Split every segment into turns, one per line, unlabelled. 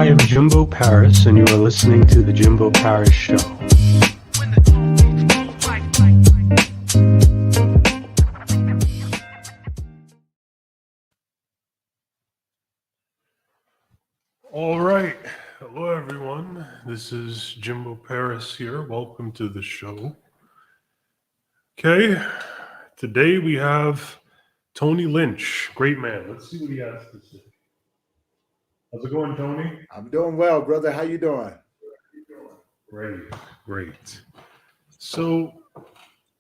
I am Jimbo Paris, and you are listening to The Jimbo Paris Show. All right. Hello, everyone. This is Jimbo Paris here. Welcome to the show. Okay. Today we have Tony Lynch. Great man. Let's see what he has to say. How's it going, Tony?
I'm doing well, brother. How you doing?
Great. So,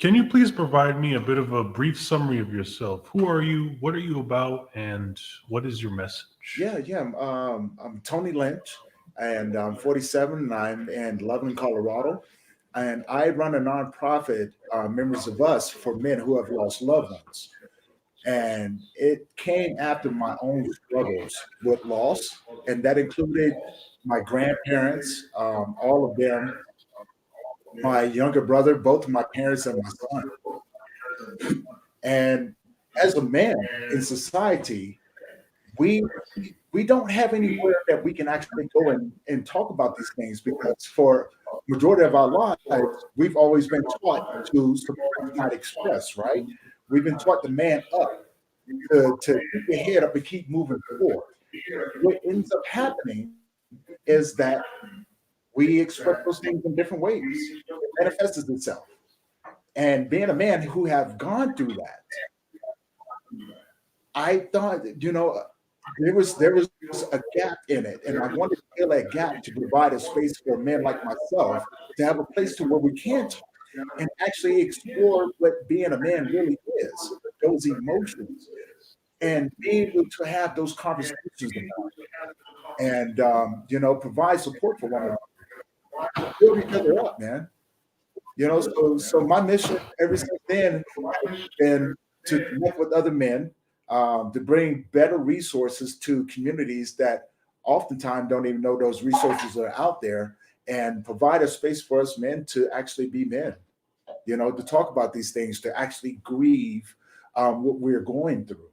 can you please provide me a bit of a brief summary of yourself? Who are you? What are you about? And what is your message?
Yeah. I'm Tony Lynch, and I'm 47, and I'm in Loveland, Colorado, and I run a nonprofit, Members of Us, for men who have lost loved ones. And it came after my own struggles with loss, and that included my grandparents, all of them, my younger brother, both of my parents, and my son. And as a man in society, we we don't have anywhere that we can actually go and talk about these things because for majority of our lives, we've always been taught to suppress, not express, right? We've been taught to man up, to keep your head up and keep moving forward. What ends up happening is that we express those things in different ways. It manifests itself. And being a man who have gone through that, I thought, there was a gap in it, and I wanted to fill that gap to provide a space for men like myself to have a place to where we can talk and actually explore what being a man really is, those emotions, and be able to have those conversations about it, and provide support for one another, build each other up, man. So my mission ever since then has been to connect with other men, to bring better resources to communities that oftentimes don't even know those resources are out there, and provide a space for us men to actually be men, to talk about these things, to actually grieve what we're going through,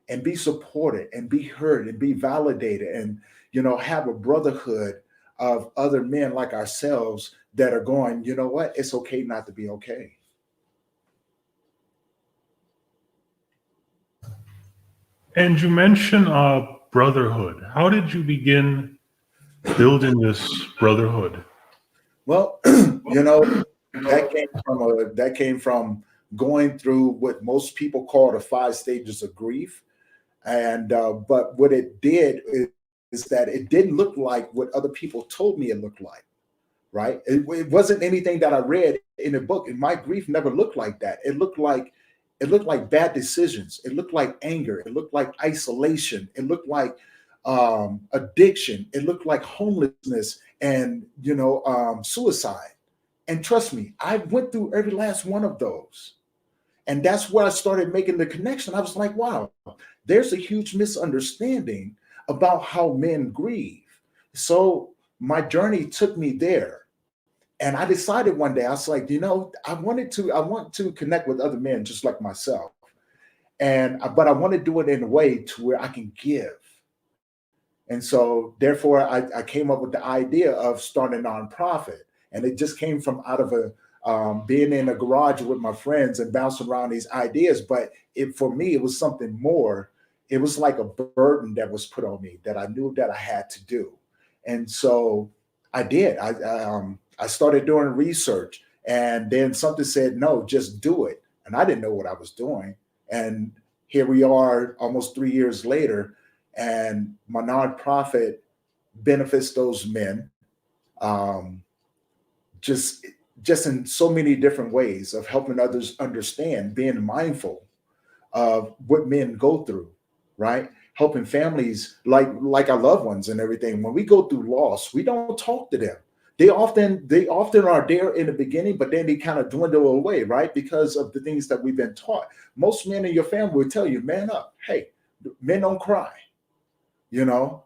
and be supported and be heard and be validated, and have a brotherhood of other men like ourselves that are going, you know what, it's okay not to be okay.
And you mentioned brotherhood. How did you begin building this brotherhood?
Well, that came from going through what most people call the 5 stages of grief. And but what it did is that it didn't look like what other people told me it looked like, right? It wasn't anything that I read in a book. And my grief never looked like that. It looked like bad decisions. It looked like anger. It looked like isolation. It looked like addiction. It looked like homelessness and suicide. And trust me, I went through every last one of those. And that's where I started making the connection. I was like, wow, there's a huge misunderstanding about how men grieve. So my journey took me there. And I decided one day, I was like, I want to connect with other men just like myself. But I want to do it in a way to where I can give. And so therefore I came up with the idea of starting a nonprofit. And it just came from out of being in a garage with my friends and bouncing around these ideas. But for me, it was something more. It was like a burden that was put on me that I knew that I had to do. And so I did. I started doing research, and then something said, no, just do it. And I didn't know what I was doing. And here we are almost 3 years later, and my nonprofit benefits those men, um, just just in so many different ways of helping others understand, being mindful of what men go through, right? Helping families like our loved ones and everything. When we go through loss, we don't talk to them. They often are there in the beginning, but then they kind of dwindle away, right? Because of the things that we've been taught. Most men in your family will tell you, man up. Hey, men don't cry.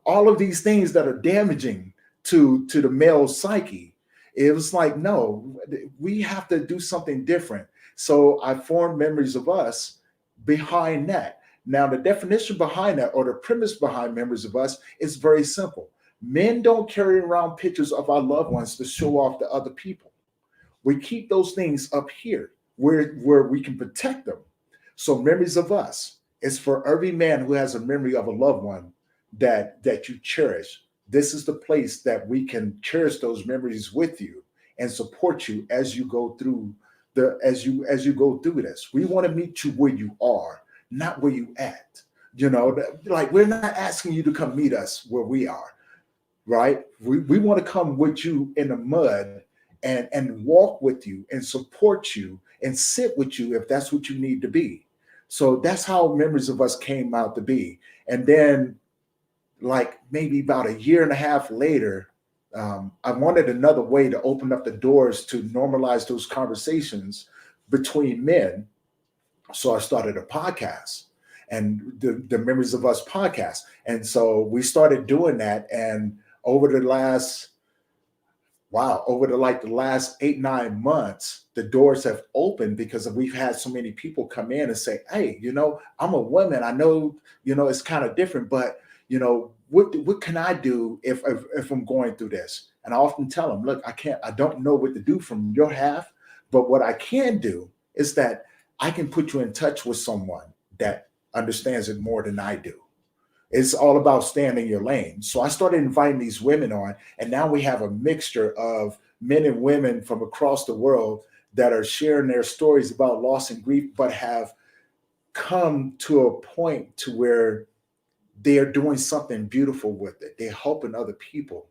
All of these things that are damaging to the male psyche. It was like, no, we have to do something different. So I formed Memories of Us behind that. Now, the definition behind that, or the premise behind Memories of Us, is very simple. Men don't carry around pictures of our loved ones to show off to other people. We keep those things up here where we can protect them. So memories of us is for every man who has a memory of a loved one that you cherish. This is the place that we can cherish those memories with you and support you as you go through as you go through this. We want to meet you where you are, not where you at. Like we're not asking you to come meet us where we are, right? We want to come with you in the mud and walk with you and support you and sit with you if that's what you need to be. So that's how memories of us came out to be. And then, like maybe about a year and a half later, I wanted another way to open up the doors to normalize those conversations between men. So I started a podcast, and the Memories of Us podcast. And so we started doing that. And over the last 8-9 months, the doors have opened because we've had so many people come in and say, hey, I'm a woman. I know, it's kind of different, but what can I do if I'm going through this? And I often tell them, look, I don't know what to do from your half, but what I can do is that I can put you in touch with someone that understands it more than I do. It's all about staying in your lane. So I started inviting these women on, and now we have a mixture of men and women from across the world that are sharing their stories about loss and grief, but have come to a point to where they are doing something beautiful with it. They're helping other people.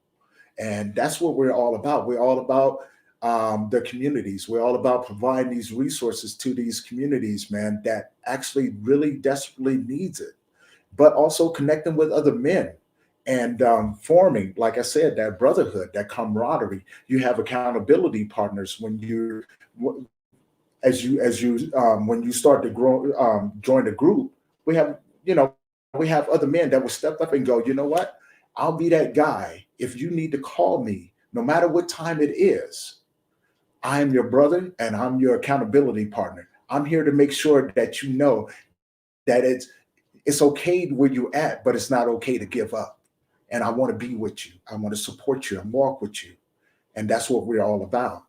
And that's what we're all about. We're all about the communities. We're all about providing these resources to these communities, man, that actually really desperately needs it, but also connecting with other men and forming, like I said, that brotherhood, that camaraderie. You have accountability partners when when you start to grow, join the group. We have, we have other men that will step up and go, you know what? I'll be that guy. If you need to call me, no matter what time it is, I am your brother and I'm your accountability partner. I'm here to make sure that you know that it's okay where you're at, but it's not okay to give up. And I want to be with you. I want to support you and walk with you. And that's what we're all about.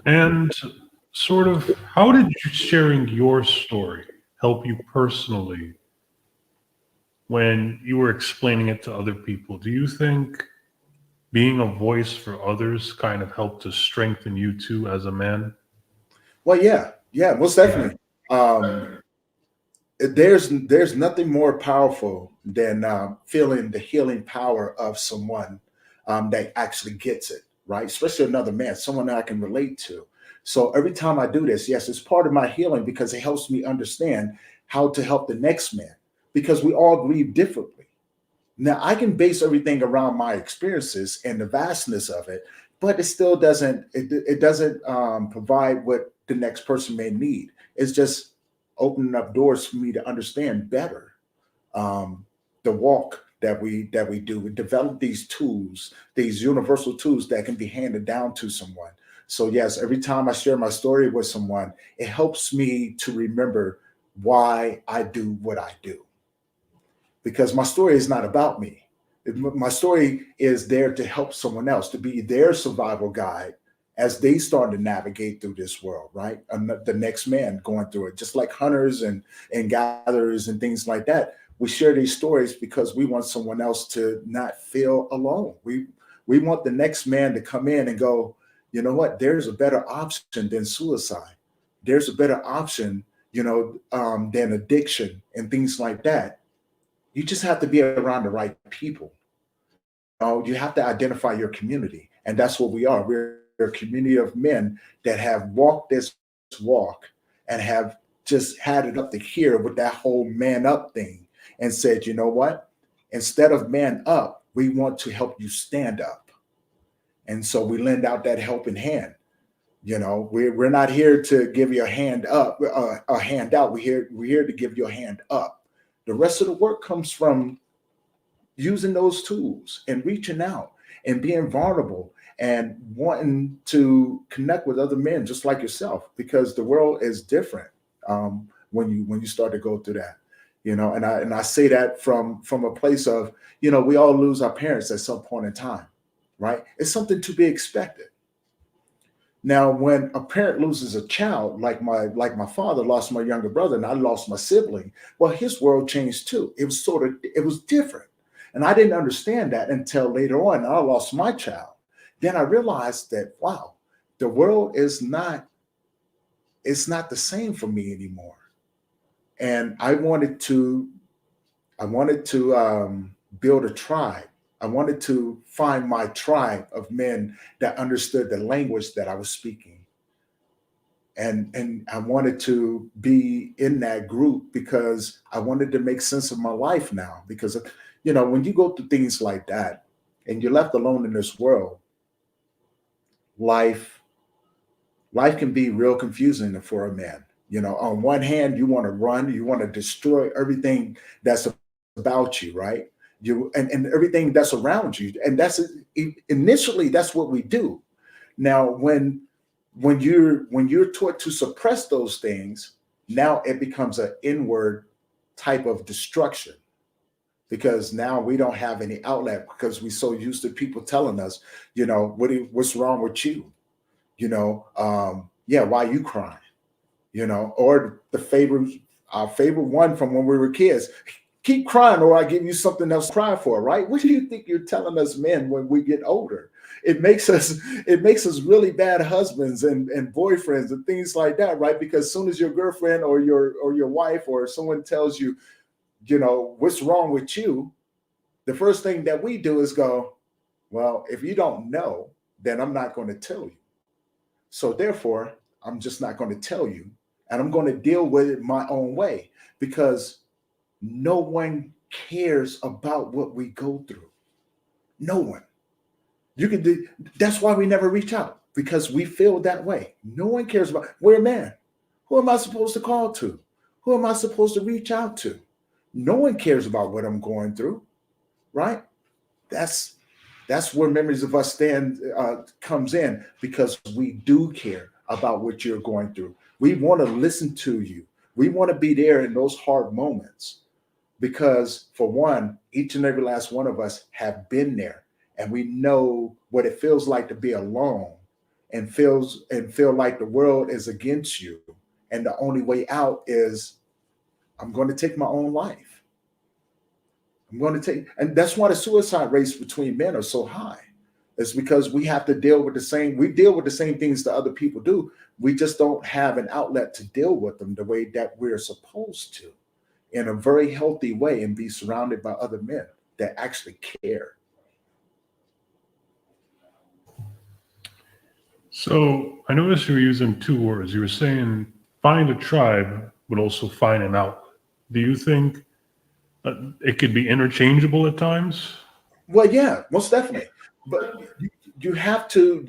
And sort of, how did sharing your story help you personally when you were explaining it to other people? Do you think being a voice for others kind of helped to strengthen you too as a man?
Well, yeah, most definitely. There's nothing more powerful than feeling the healing power of someone that actually gets it, right? Especially another man, someone that I can relate to. So every time I do this, yes, it's part of my healing because it helps me understand how to help the next man, because we all grieve differently. Now I can base everything around my experiences and the vastness of it, but it still doesn't provide what the next person may need. It's just opening up doors for me to understand better the walk that we do. We develop these tools, these universal tools that can be handed down to someone. So yes, every time I share my story with someone, it helps me to remember why I do what I do, because my story is not about me. My story is there to help someone else, to be their survival guide as they start to navigate through this world, right? The next man going through it, just like hunters and gatherers and things like that. We share these stories because we want someone else to not feel alone. We want the next man to come in and go, you know what? There's a better option than suicide. There's a better option, than addiction and things like that. You just have to be around the right people. You have to identify your community, and that's what we are. We're a community of men that have walked this walk and have just had it up to here with that whole man up thing and said, you know what? Instead of man up, we want to help you stand up. And so we lend out that helping hand. We're not here to give you a hand up, a hand out. We're here to give you a hand up. The rest of the work comes from using those tools and reaching out and being vulnerable and wanting to connect with other men just like yourself, because the world is different when you start to go through that. And I say that from a place of, we all lose our parents at some point in time, right? It's something to be expected. Now, when a parent loses a child, like my father lost my younger brother, and I lost my sibling, well, his world changed too. It was different. And I didn't understand that until later on. I lost my child. Then I realized that, wow, the world is not, it's not the same for me anymore. And I wanted to build a tribe. I wanted to find my tribe of men that understood the language that I was speaking. And I wanted to be in that group because I wanted to make sense of my life now. Because, when you go through things like that and you're left alone in this world, life can be real confusing for a man. On one hand, you want to run, you want to destroy everything that's about you, right? And everything that's around you. And that's initially that's what we do. Now, when you're taught to suppress those things, now it becomes an inward type of destruction, because now we don't have any outlet because we're so used to people telling us, what's wrong with you? Yeah, why you crying? Or our favorite one from when we were kids, keep crying or I give you something else to cry for, right? What do you think you're telling us men when we get older? It makes us really bad husbands and boyfriends and things like that, right? Because as soon as your girlfriend or your wife or someone tells you, what's wrong with you, the first thing that we do is go, well, if you don't know, then I'm not going to tell you. So therefore, I'm just not going to tell you, and I'm going to deal with it my own way, because no one cares about what we go through. No one. That's why we never reach out, because we feel that way. No one cares about, we're a man. Who am I supposed to call to? Who am I supposed to reach out to? No one cares about what I'm going through, right? That's where Memories of Us Stand comes in, because we do care about what you're going through. We want to listen to you. We want to be there in those hard moments, because for one, each and every last one of us have been there, and we know what it feels like to be alone and feel like the world is against you, and the only way out is, I'm going to take my own life. And that's why the suicide rates between men are so high. It's because we deal with the same things that other people do. We just don't have an outlet to deal with them the way that we're supposed to, in a very healthy way, and be surrounded by other men that actually care.
So I noticed you were using two words. You were saying find a tribe, but also find an outlet. Do you think it could be interchangeable at times?
Well, yeah, most definitely. But you have to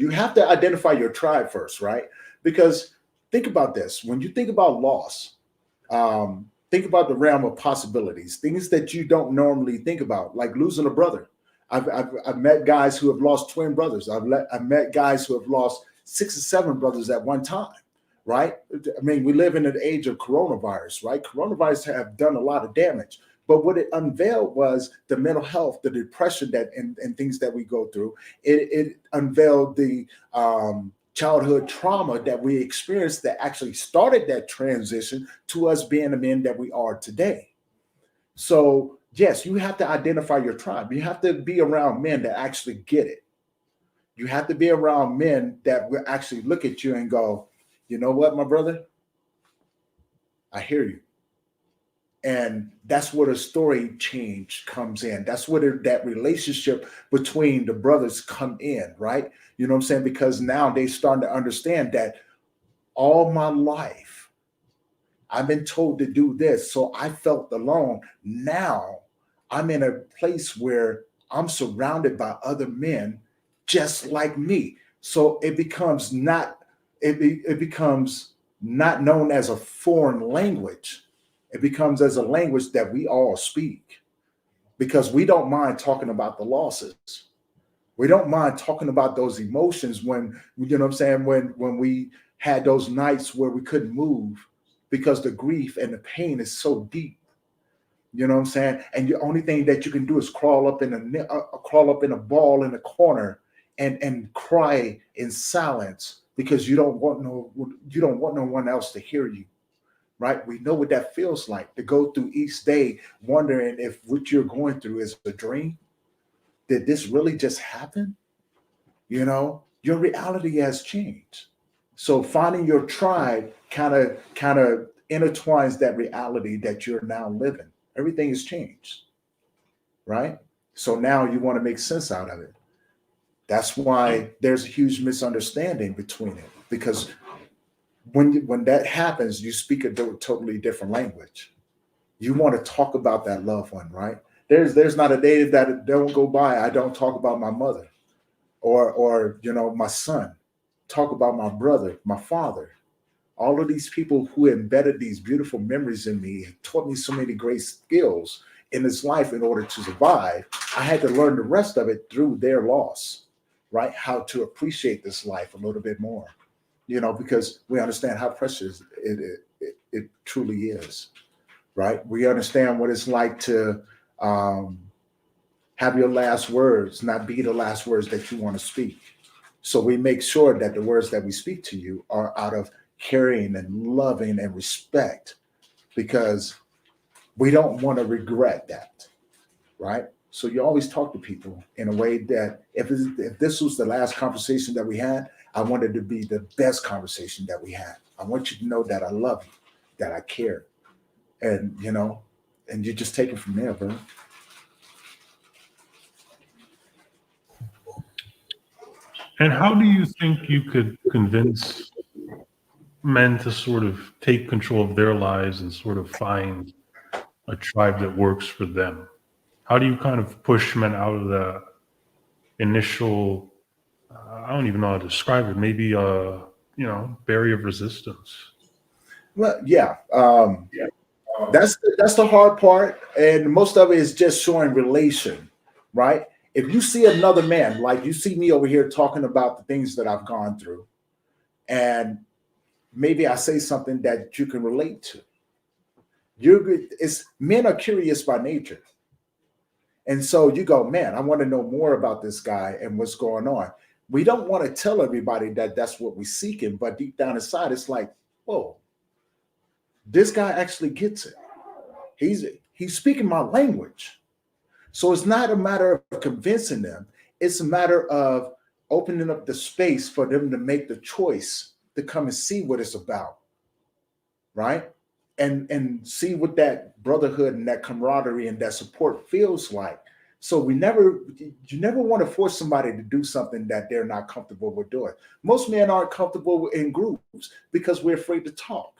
identify your tribe first, right? Because think about this: when you think about loss, think about the realm of possibilities, things that you don't normally think about, like losing a brother. I've met guys who have lost twin brothers. I've met guys who have lost 6 or 7 brothers at one time, right? I mean, we live in an age of coronavirus, right? Coronavirus have done a lot of damage. But what it unveiled was the mental health, the depression and things that we go through. It unveiled the childhood trauma that we experienced that actually started that transition to us being the men that we are today. So yes, you have to identify your tribe. You have to be around men that actually get it. You have to be around men that will actually look at you and go, you know what, my brother? I hear you. And that's where the story change comes in. That's where that relationship between the brothers come in, right? You know what I'm saying? Because now they starting to understand that all my life I've been told to do this, so I felt alone. Now I'm in a place where I'm surrounded by other men just like me. So it becomes it becomes not known as a foreign language. It becomes as a language that we all speak, because we don't mind talking about the losses. We don't mind talking about those emotions when, you know what I'm saying, when we had those nights where we couldn't move because the grief and the pain is so deep. You know what I'm saying? And the only thing that you can do is crawl up in a ball in a corner and cry in silence because you don't want no one else to hear you. Right? We know what that feels like to go through each day wondering if what you're going through is a dream. Did this really just happen? You know, your reality has changed. So finding your tribe kind of intertwines that reality that you're now living. Everything has changed, right? So now you want to make sense out of it. That's why there's a huge misunderstanding between it because when that happens, you speak a totally different language. You want to talk about that loved one, right? There's not a day that don't go by I don't talk about my mother or my son, talk about my brother, my father. All of these people who embedded these beautiful memories in me taught me so many great skills in this life in order to survive. I had to learn the rest of it through their loss, right? How to appreciate this life a little bit more, because we understand how precious it truly is, right? We understand what it's like to have your last words not be the last words that you want to speak. So we make sure that the words that we speak to you are out of caring and loving and respect because we don't want to regret that, right? So you always talk to people in a way that if this was the last conversation that we had, I want it to be the best conversation that we had. I want you to know that I love you, that I care, and and you just take it from there, bro.
And how do you think you could convince men to sort of take control of their lives and sort of find a tribe that works for them? How do you kind of push men out of the initial, I don't even know how to describe it, maybe barrier of resistance?
Well, yeah, that's the hard part, and most of it is just showing relation, right? If you see another man, like you see me over here talking about the things that I've gone through, and maybe I say something that you can relate to. It's men are curious by nature. And so you go, man, I want to know more about this guy and what's going on. We don't want to tell everybody that that's what we're seeking, but deep down inside, it's like, whoa, this guy actually gets it. He's speaking my language. So it's not a matter of convincing them. It's a matter of opening up the space for them to make the choice to come and see what it's about, right? And see what that brotherhood and that camaraderie and that support feels like. So you never want to force somebody to do something that they're not comfortable with doing. Most men aren't comfortable in groups because we're afraid to talk.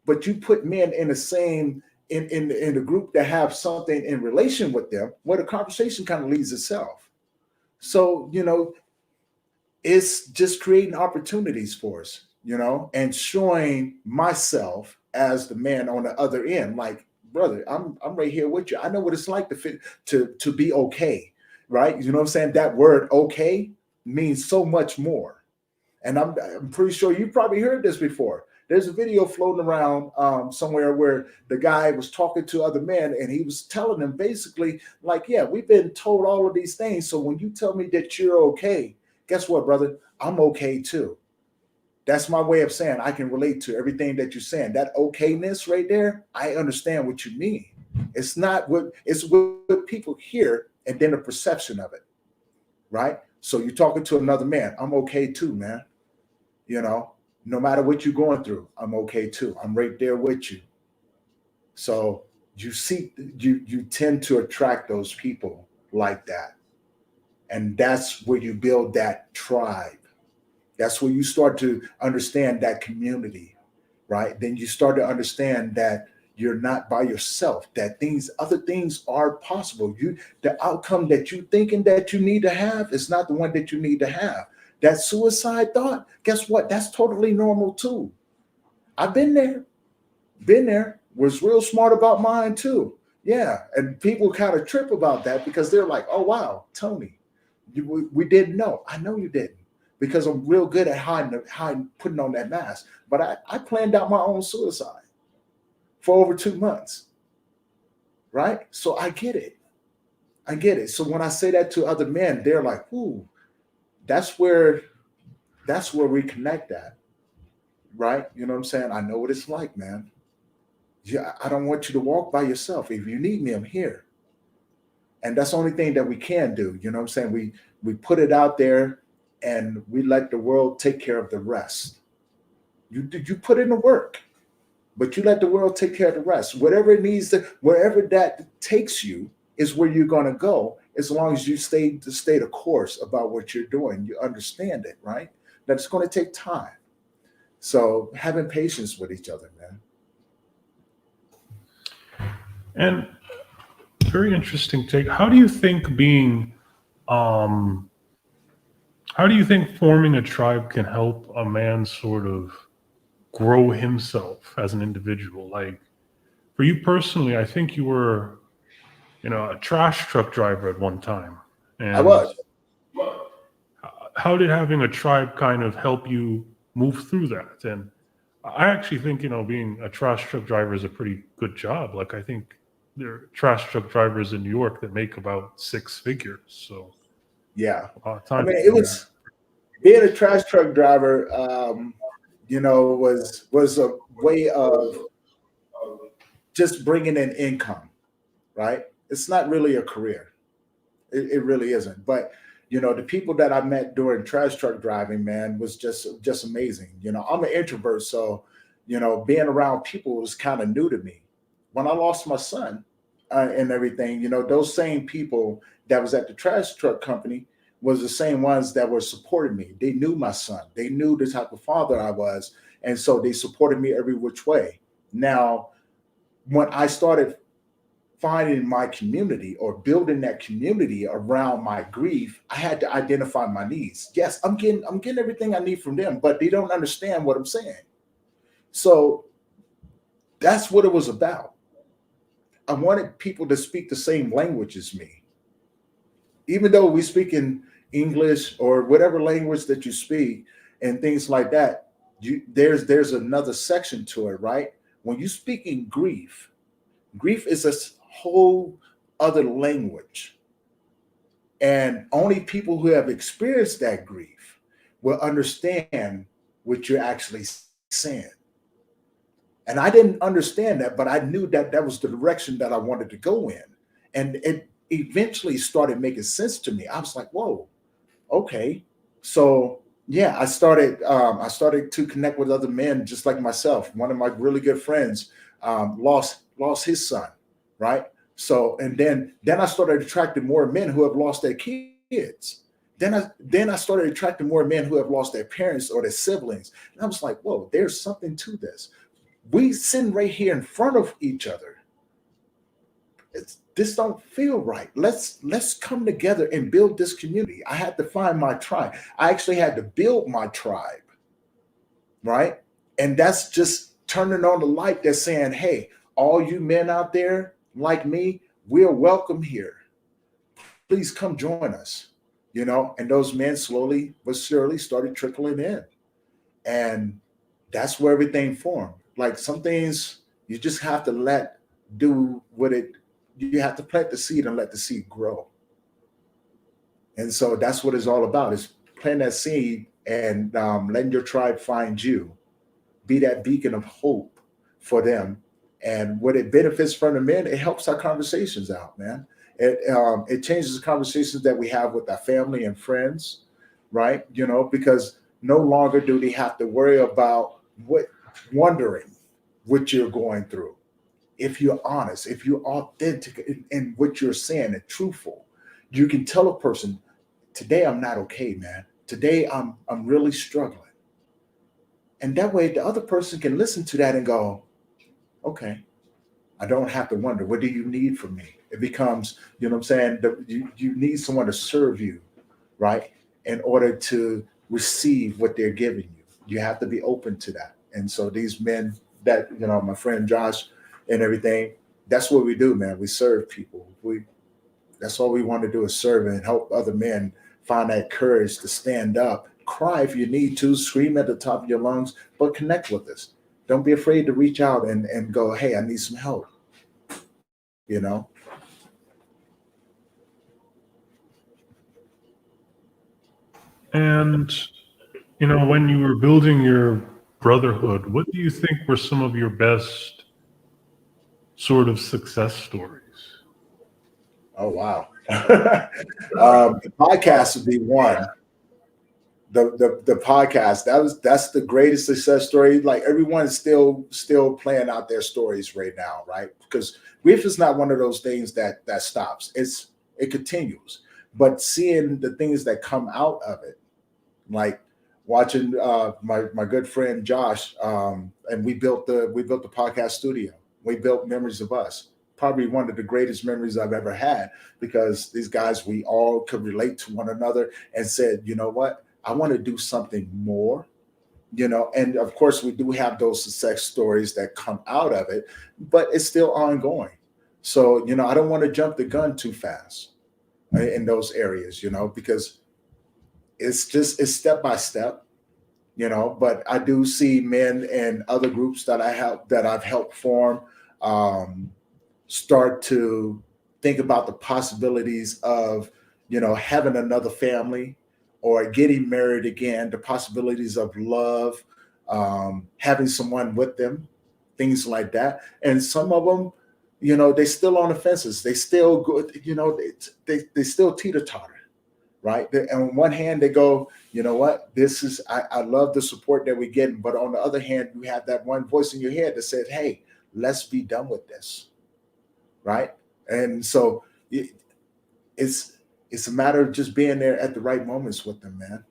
But you put men in the same in the group that have something in relation with them, where the conversation kind of leads itself. So it's just creating opportunities for us, and showing myself as the man on the other end, like, brother, I'm right here with you. I know what it's like to be okay, right? You know what I'm saying? That word okay means so much more. And I'm pretty sure you probably heard this before. There's a video floating around somewhere where the guy was talking to other men and he was telling them basically, like, yeah, we've been told all of these things. So when you tell me that you're okay, guess what, brother? I'm okay too. That's my way of saying I can relate to everything that you're saying. That okayness right there, I understand what you mean. It's what people hear and then the perception of it, right? So you're talking to another man. I'm okay too, man. No matter what you're going through, I'm okay too. I'm right there with you. So you tend to attract those people like that. And that's where you build that tribe. That's where you start to understand that community, right? Then you start to understand that you're not by yourself, that other things are possible. The outcome that you thinking that you need to have is not the one that you need to have. That suicide thought, guess what? That's totally normal too. I've been there, was real smart about mine too. Yeah. And people kind of trip about that because they're like, oh, wow, Tony, we didn't know. I know you didn't because I'm real good at hiding, putting on that mask. But I planned out my own suicide for over 2 months. right? So I get it. I get it. So when I say that to other men, they're like, "Ooh, that's where we connect at, right?" You know what I'm saying? I know what it's like, man. Yeah, I don't want you to walk by yourself. If you need me, I'm here. And that's the only thing that we can do. You know what I'm saying? We put it out there and we let the world take care of the rest. You put in the work, but you let the world take care of the rest. Whatever it needs to, wherever that takes you is where you're going to go, as long as you stay the course about what you're doing. You understand it, right? That it's going to take time. So having patience with each other, man.
And very interesting take. Um, how do you think forming a tribe can help a man sort of grow himself as an individual? Like for you personally, I think you were, a trash truck driver at one time.
I
And
was.
how did having a tribe kind of help you move through that? And I actually think, being a trash truck driver is a pretty good job. Like I think there are trash truck drivers in New York that make about six figures. So
Yeah.
a lot of
I
time.
mean, it was being a trash truck driver, was a way of just bringing in income, right? It's not really a career. It really isn't. But the people that I met during trash truck driving, man, was just amazing. I'm an introvert, so being around people was kind of new to me. When I lost my son and everything, those same people that was at the trash truck company was the same ones that were supporting me. They knew my son. They knew the type of father I was, and so they supported me every which way. Now, when I started finding my community or building that community around my grief, I had to identify my needs. Yes, I'm getting everything I need from them, but they don't understand what I'm saying. So that's what it was about. I wanted people to speak the same language as me. Even though we speak in English or whatever language that you speak and things like that, there's another section to it, right? When you speak in grief, grief is a whole other language. And only people who have experienced that grief will understand what you're actually saying. And I didn't understand that, but I knew that that was the direction that I wanted to go in. And it eventually started making sense to me. I was like, whoa, okay. So yeah, I started to connect with other men just like myself. One of my really good friends lost his son, right? So and then I started attracting more men who have lost their kids. Then I started attracting more men who have lost their parents or their siblings. And I was like, whoa, there's something to this. We sitting right here in front of each other. This don't feel right. Let's come together and build this community. I had to find my tribe. I actually had to build my tribe, right? And that's just turning on the light that's saying, hey, all you men out there like me, we're welcome here. Please come join us. And those men slowly but surely started trickling in. And that's where everything formed. Like some things you just have to let do what it you have to plant the seed and let the seed grow. And so that's what it's all about, is plant that seed and letting your tribe find you, be that beacon of hope for them. And what it benefits from the men, it helps our conversations out, man. It changes the conversations that we have with our family and friends, right? Because no longer do they have to worry about wondering what you're going through. If you're honest, if you're authentic in what you're saying and truthful, you can tell a person, today I'm not okay, man. Today I'm really struggling. And that way the other person can listen to that and go, okay, I don't have to wonder, what do you need from me? It becomes, what I'm saying, you need someone to serve you, right? In order to receive what they're giving you. You have to be open to that. And so these men that, my friend Josh and everything, that's what we do, man. We serve people. That's all we want to do, is serve and help other men find that courage to stand up, cry if you need to, scream at the top of your lungs, but connect with us. Don't be afraid to reach out and go, hey, I need some help. you know.
And, when you were building your brotherhood, what do you think were some of your best sort of success stories?
Oh wow. The podcast would be one. The podcast, that's the greatest success story. Like everyone is still playing out their stories right now, right? Because grief is not one of those things that stops. It continues. But seeing the things that come out of it, like watching my good friend Josh, and we built the podcast studio. We built Memories of Us, probably one of the greatest memories I've ever had, because these guys, we all could relate to one another and said, you know what, I want to do something more, and of course we do have those success stories that come out of it, but it's still ongoing. So I don't want to jump the gun too fast in those areas, because it's step by step, but I do see men and other groups that I've helped form, um, start to think about the possibilities of having another family or getting married again, the possibilities of love, having someone with them, things like that. And some of them, they still on the fences, they still go, they still teeter-totter, right? And on one hand, they go, you know what, I love the support that we're getting. But on the other hand, you have that one voice in your head that says, hey, let's be done with this, right? And so it's it's a matter of just being there at the right moments with them, man.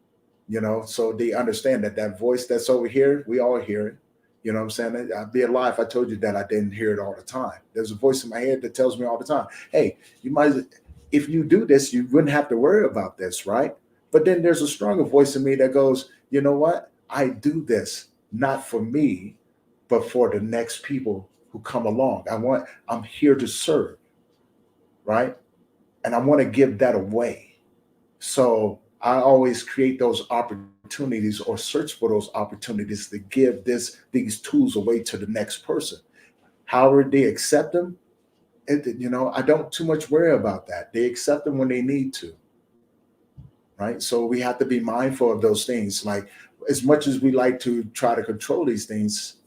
So they understand that voice that's over here, we all hear it. You know what I'm saying? I'd be a lie if I told you that I didn't hear it all the time. There's a voice in my head that tells me all the time, hey, you might, if you do this, you wouldn't have to worry about this, right? But then there's a stronger voice in me that goes, you know what? I do this not for me, but for the next people who come along. I'm here to serve, right? And I want to give that away. So I always create those opportunities or search for those opportunities to give these tools away to the next person. However they accept them, I don't too much worry about that. They accept them when they need to, right? So we have to be mindful of those things. Like as much as we like to try to control these things,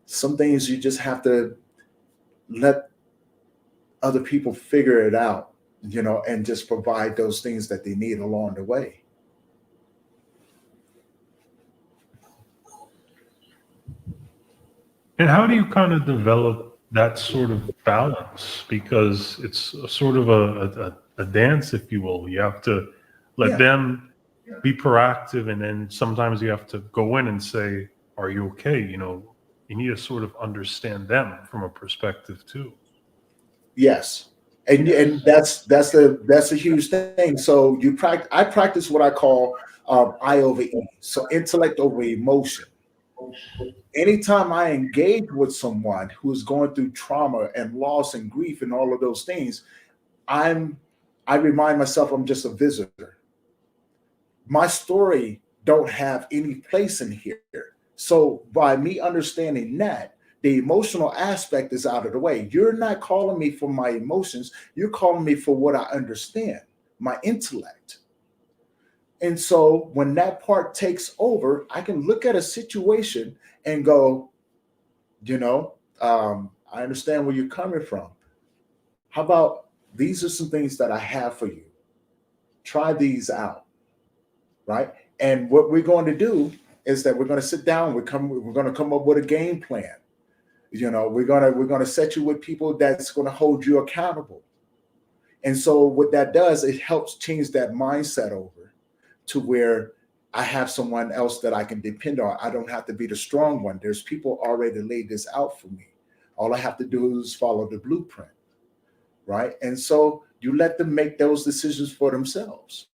some things you just have to let other people figure it out, and just provide those things that they need along the way.
And how do you kind of develop that sort of balance? Because it's a sort of a dance, if you will. You have to let
Yeah.
them be proactive, and then sometimes you have to go in and say, are you okay? You need to sort of understand them from a perspective too.
Yes. And that's a huge thing. So I practice what I call I over E. So intellect over emotion. Anytime I engage with someone who is going through trauma and loss and grief and all of those things, I'm I remind myself I'm just a visitor. My story don't have any place in here. So by me understanding that, the emotional aspect is out of the way. You're not calling me for my emotions. You're calling me for what I understand, my intellect. And so when that part takes over, I can look at a situation and go, I understand where you're coming from. How about these are some things that I have for you? Try these out, right? And what we're going to do is that we're going to sit down. We're going to come up with a game plan. We're going to set you with people that's going to hold you accountable. And so what that does, it helps change that mindset over to where I have someone else that I can depend on. I don't have to be the strong one. There's people already laid this out for me. All I have to do is follow the blueprint, right? And so you let them make those decisions for themselves,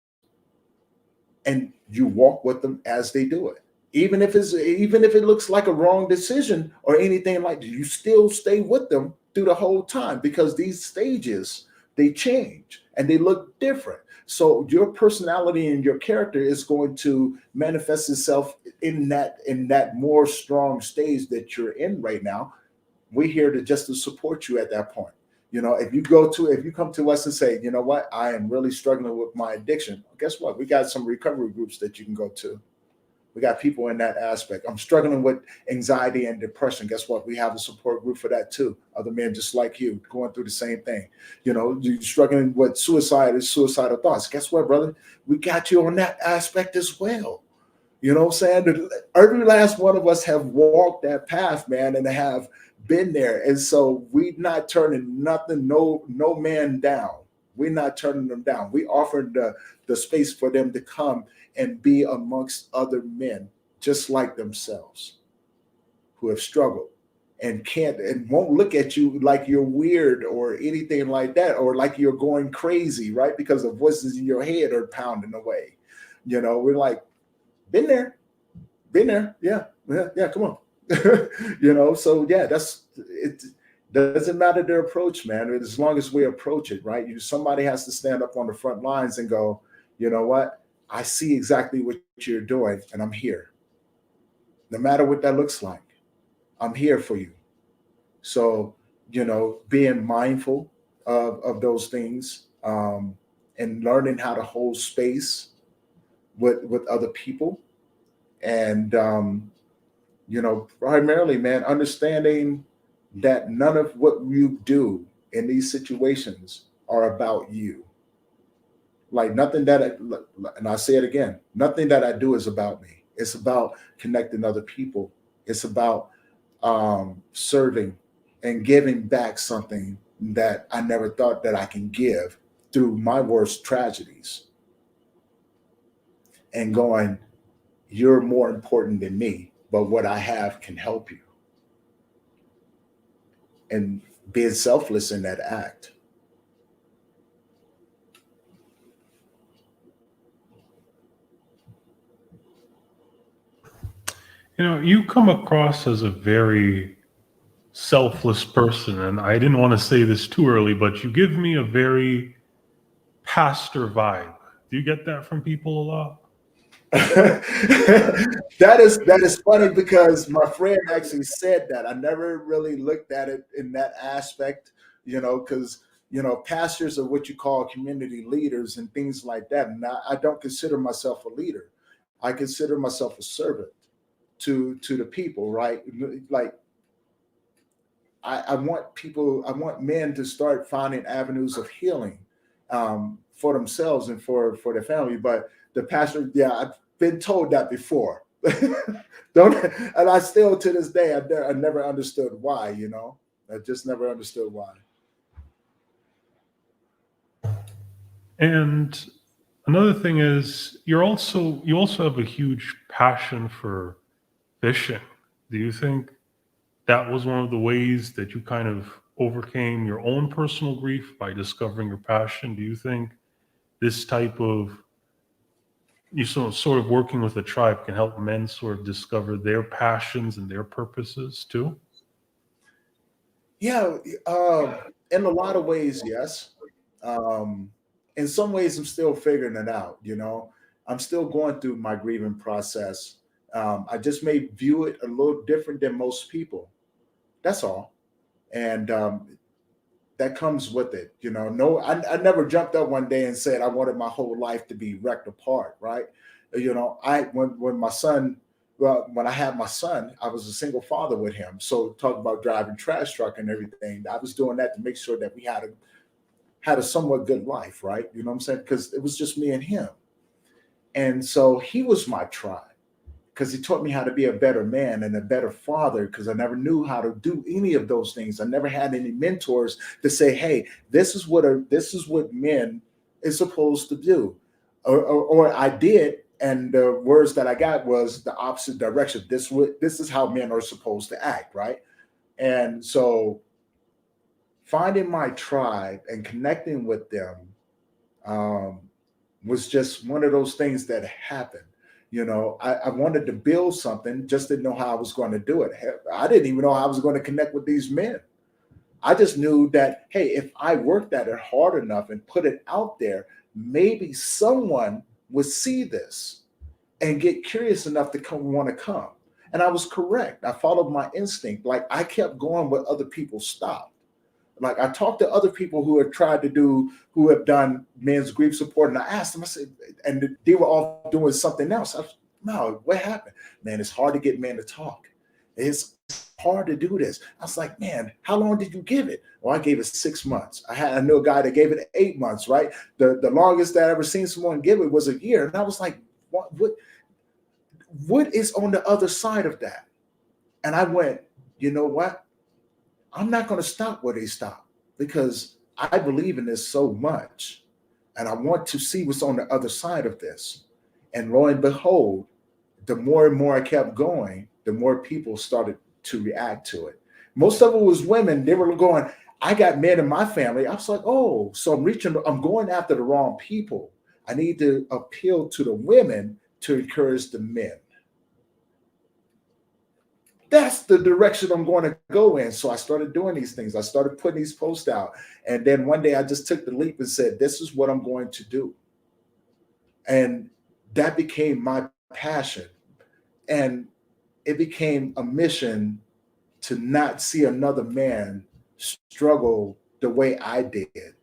and you walk with them as they do it. Even if it looks like a wrong decision or anything like that, you still stay with them through the whole time, because these stages, they change and they look different. So your personality and your character is going to manifest itself in that more strong stage that you're in right now. We're here to just to support you at that point. if you come to us and say, you know what, I am really struggling with my addiction, guess what? We got some recovery groups that you can go to. We got people in that aspect. I'm struggling with anxiety and depression. Guess what? We have a support group for that too. Other men just like you going through the same thing. You're struggling with suicidal thoughts. Guess what, brother? We got you on that aspect as well. You know what I'm saying? Every last one of us have walked that path, man, and have been there. And so we're not turning no man down. We're not turning them down. We offered the space for them to come and be amongst other men just like themselves who have struggled and can't and won't look at you like you're weird or anything like that, or like you're going crazy, right? Because the voices in your head are pounding away. We're like, been there, yeah, come on. So yeah, that's it. Doesn't matter their approach, man, as long as we approach it right. Somebody has to stand up on the front lines and go, you know what, I see exactly what you're doing, and I'm here. No matter what that looks like, I'm here for you. So, being mindful of those things, and learning how to hold space with other people, and primarily, man, understanding that none of what you do in these situations are about you. Like nothing and I say it again, nothing that I do is about me. It's about connecting other people. It's about serving and giving back something that I never thought that I can give through my worst tragedies. And going, you're more important than me, but what I have can help you. And being selfless in that act.
You come across as a very selfless person, and I didn't want to say this too early, but you give me a very pastor vibe. Do you get that from people a lot?
that is funny because my friend actually said that. I never really looked at it in that aspect, because pastors are what you call community leaders and things like that. And I don't consider myself a leader. I consider myself a servant to the people, right? Like I want men to start finding avenues of healing for themselves and for their family. But the pastor, yeah, I've been told that before. Don't, and I still to this day, I never understood why. I just never understood why.
And another thing is you also have a huge passion for fishing. Do you think that was one of the ways that you kind of overcame your own personal grief by discovering your passion? Do you think this type of sort of working with a tribe can help men sort of discover their passions and their purposes too?
Yeah, in a lot of ways, yes. Um, in some ways, I'm still figuring it out. I'm still going through my grieving process. I just may view it a little different than most people. That's all. And that comes with it. No, I never jumped up one day and said I wanted my whole life to be wrecked apart, right? When my son, well, when I had my son, I was a single father with him. So talk about driving trash truck and everything. I was doing that to make sure that we had a somewhat good life, right? You know what I'm saying? Because it was just me and him. And so he was my tribe because he taught me how to be a better man and a better father, because I never knew how to do any of those things. I never had any mentors to say, hey, this is what men is supposed to do. Or I did, and the words that I got was the opposite direction. This is how men are supposed to act, right? And so finding my tribe and connecting with them um, was just one of those things that happened. I wanted to build something, just didn't know how I was going to do it. I didn't even know how I was going to connect with these men. I just knew that, hey, if I worked at it hard enough and put it out there, maybe someone would see this and get curious enough to want to come. And I was correct. I followed my instinct. Like I kept going where other people stopped. like I talked to other people who have done men's grief support, and I asked them, I said, and they were all doing something else. I was, no, what happened? Man, it's hard to get men to talk. It's hard to do this. I was like, man, how long did you give it? Well, I gave it 6 months. I knew a guy that gave it 8 months, right? The longest that I ever seen someone give it was a year. And I was like, what is on the other side of that? And I went, you know what? I'm not going to stop where they stop, because I believe in this so much. And I want to see what's on the other side of this. And lo and behold, the more and more I kept going, the more people started to react to it. Most of it was women. They were going, I got men in my family. I was like, oh, so I'm going after the wrong people. I need to appeal to the women to encourage the men. That's the direction I'm going to go in. So I started doing these things. I started putting these posts out. And then one day I just took the leap and said, this is what I'm going to do. And that became my passion. And it became a mission to not see another man struggle the way I did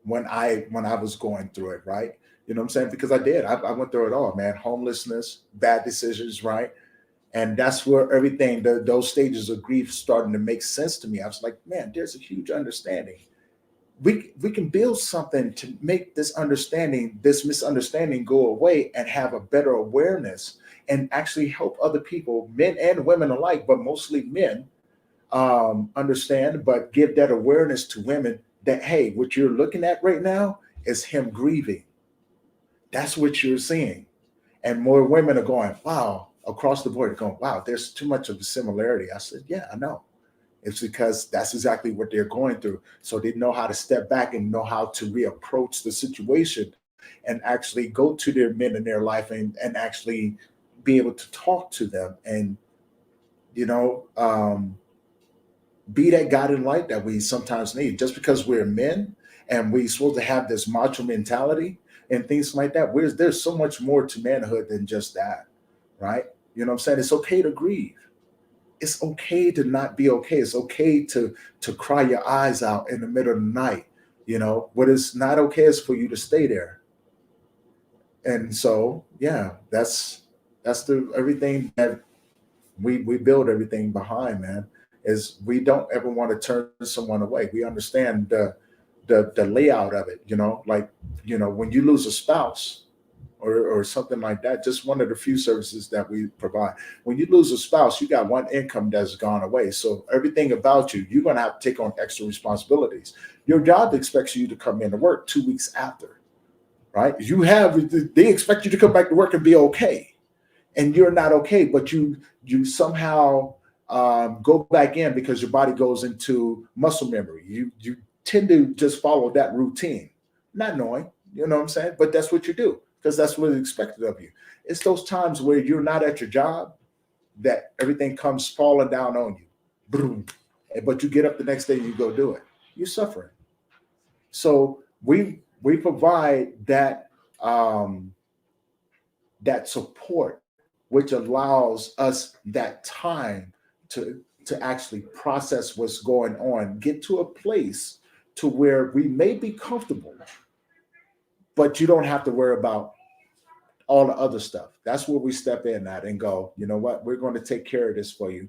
when I was going through it, right? You know what I'm saying? Because I did. I went through it all, man. Homelessness, bad decisions, right? And that's where everything, those stages of grief starting to make sense to me. I was like, man, there's a huge understanding. We can build something to make this misunderstanding go away, and have a better awareness, and actually help other people, men and women alike, but mostly men, understand, but give that awareness to women that, hey, what you're looking at right now is him grieving. That's what you're seeing. And more women are going, wow, across the board, going, wow, there's too much of a similarity. I said, yeah, I know. It's because that's exactly what they're going through. So they know how to step back and know how to reapproach the situation, and actually go to their men in their life, and actually be able to talk to them, and, you know, be that guiding light that we sometimes need. Just because we're men and we're supposed to have this macho mentality and things like that, there's so much more to manhood than just that, right? You know what I'm saying? It's okay to grieve. It's okay to not be okay. It's okay to cry your eyes out in the middle of the night. You know, what is not okay is for you to stay there. And so, yeah, that's the everything that we build everything behind, man. Is we don't ever want to turn someone away. We understand the layout of it, you know, like, you know, when you lose a spouse, or something like that, just one of the few services that we provide. When you lose a spouse, you got one income that's gone away. So everything about you're going to have to take on extra responsibilities. Your job expects you to come into work 2 weeks after, right? They expect you to come back to work and be okay. And you're not okay, but you somehow go back in because your body goes into muscle memory. You tend to just follow that routine, not knowing, you know what I'm saying? But that's what you do, because that's what is expected of you. It's those times where you're not at your job that everything comes falling down on you. Boom. But you get up the next day and you go do it. You're suffering. So we provide that that support, which allows us that time to actually process what's going on, get to a place to where we may be comfortable, but you don't have to worry about all the other stuff. That's where we step in at and go, you know what, we're going to take care of this for you.